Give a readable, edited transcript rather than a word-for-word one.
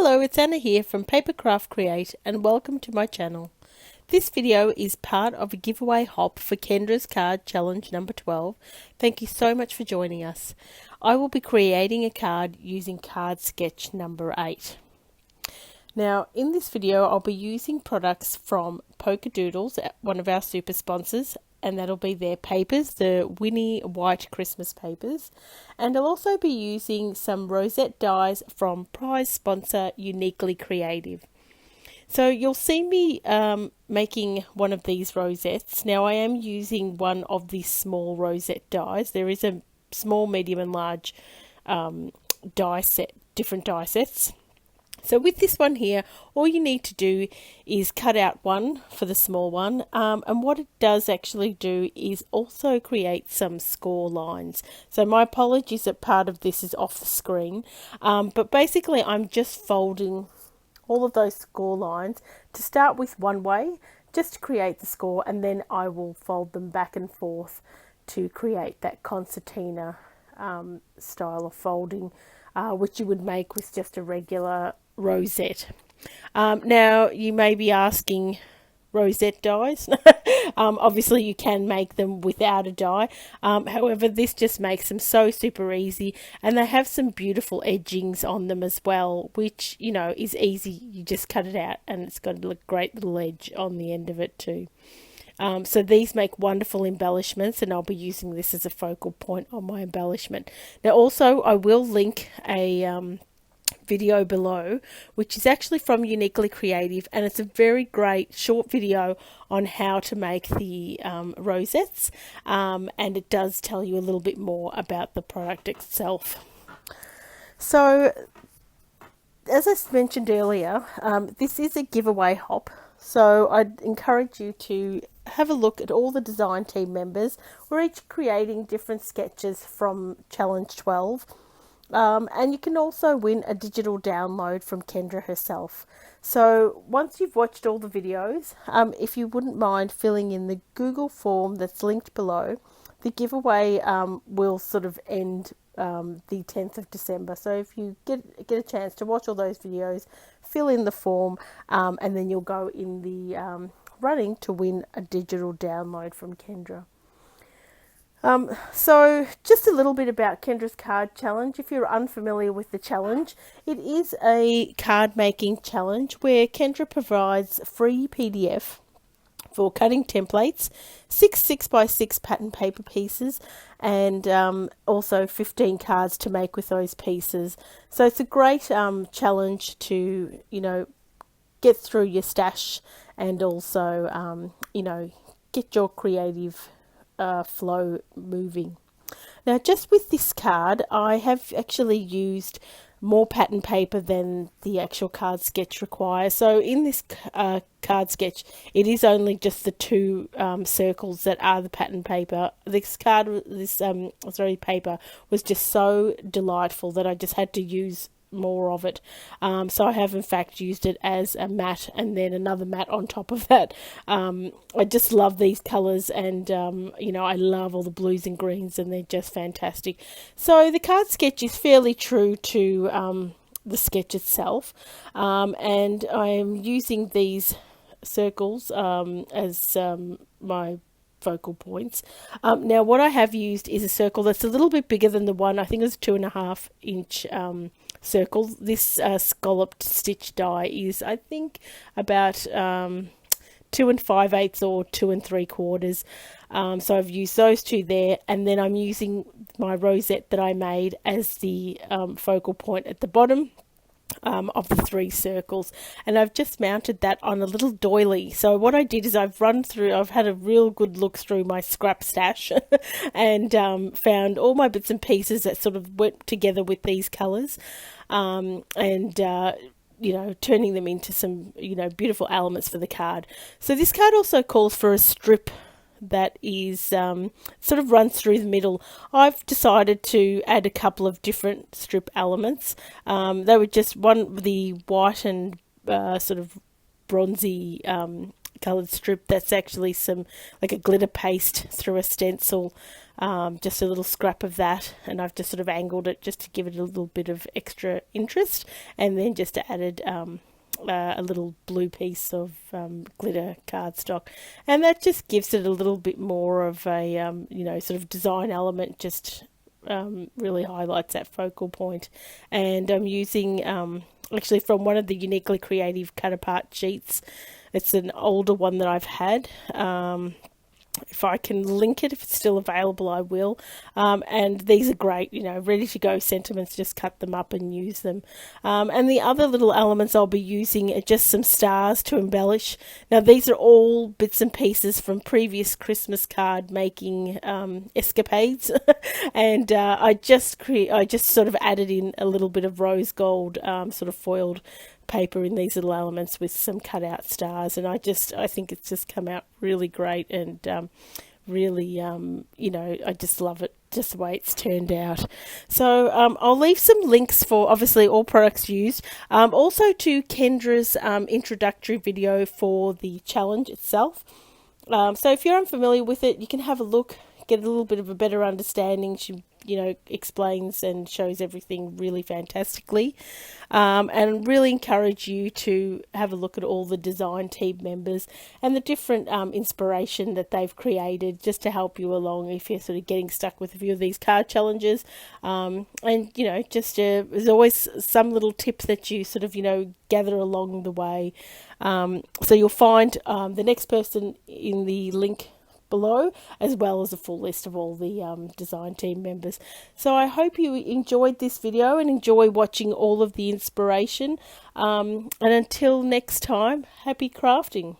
Hello, it's Anna here from Papercraft Create and welcome to my channel. This video is part of a giveaway hop for Kendra's card challenge number 12. Thank you so much for joining us. I will be creating a card using card sketch number 8. Now in this video I'll be using products from Polkadoodles, one of our super sponsors, and that'll be their papers, the Winnie White Christmas papers. And I'll also be using some Rosette dies from prize sponsor Uniquely Creative. So you'll see me making one of these rosettes. Now I am using one of the small rosette dies. There is a small, medium and large die set, different die sets. So with this one here, all you need to do is cut out one for the small one, and what it does actually do is also create some score lines. So my apologies that part of this is off the screen, but basically I'm just folding all of those score lines to start with one way, just to create the score, and then I will fold them back and forth to create that concertina style of folding, which you would make with just a regular rosette. Now you may be asking, rosette dies? Obviously you can make them without a die, however this just makes them so super easy, and they have some beautiful edgings on them as well, which you know is easy. You just cut it out and it's got a great little edge on the end of it too. So these make wonderful embellishments, and I'll be using this as a focal point on my embellishment. Now also I will link a video below, which is actually from Uniquely Creative, and it's a very great short video on how to make the rosettes, and it does tell you a little bit more about the product itself. So as I mentioned earlier, this is a giveaway hop, so I'd encourage you to have a look at all the design team members. We're each creating different sketches from challenge 12. And you can also win a digital download from Kendra herself. So once you've watched all the videos, if you wouldn't mind filling in the Google form that's linked below, the giveaway will sort of end the 10th of December. So if you get a chance to watch all those videos, fill in the form, and then you'll go in the running to win a digital download from Kendra. So just a little bit about Kendra's card challenge. If you're unfamiliar with the challenge, it is a card making challenge where Kendra provides free PDF for cutting templates, 6 6x6 pattern paper pieces, and also 15 cards to make with those pieces. So it's a great challenge to, you know, get through your stash and also, you know, get your creative flow moving. Now just with this card I have actually used more pattern paper than the actual card sketch requires. So in this card sketch it is only just the two circles that are the pattern paper. This paper was just so delightful that I just had to use more of it, so I have in fact used it as a mat and then another mat on top of that. I just love these colors, and you know, I love all the blues and greens, and they're just fantastic. So the card sketch is fairly true to the sketch itself, and I am using these circles as my focal points. Now what I have used is a circle that's a little bit bigger than the one, I think it was 2.5 inch circle. This scalloped stitch die is, I think, about 2 5/8 or 2 3/4. So I've used those two there, and then I'm using my rosette that I made as the focal point at the bottom of the 3 circles, and I've just mounted that on a little doily. So what I did is I've had a real good look through my scrap stash and found all my bits and pieces that sort of went together with these colors, and you know, turning them into some, you know, beautiful elements for the card. So this card also calls for a strip that is sort of runs through the middle. I've decided to add a couple of different strip elements. They were just the white and sort of bronzy coloured strip. That's actually some like a glitter paste through a stencil, just a little scrap of that, and I've just sort of angled it just to give it a little bit of extra interest, and then just added a little blue piece of glitter cardstock, and that just gives it a little bit more of a sort of design element, just really highlights that focal point. And I'm using actually from one of the Uniquely Creative cut apart sheets. It's an older one that I've had. If I can link it, if it's still available, I will. And these are great, ready to go sentiments. Just cut them up and use them. And the other little elements I'll be using are just some stars to embellish. Now, these are all bits and pieces from previous Christmas card making escapades, and I just sort of added in a little bit of rose gold, sort of foiled paper in these little elements with some cut out stars, and I think it's just come out really great, and really I just love it, just the way it's turned out. So I'll leave some links for obviously all products used, also to Kendra's introductory video for the challenge itself. So if you're unfamiliar with it, you can have a look, get a little bit of a better understanding. She explains and shows everything really fantastically, and really encourage you to have a look at all the design team members and the different inspiration that they've created, just to help you along if you're sort of getting stuck with a few of these card challenges. And just there's always some little tip that you sort of gather along the way. So you'll find the next person in the link below, as well as a full list of all the design team members. So I hope you enjoyed this video and enjoy watching all of the inspiration. And until next time, happy crafting.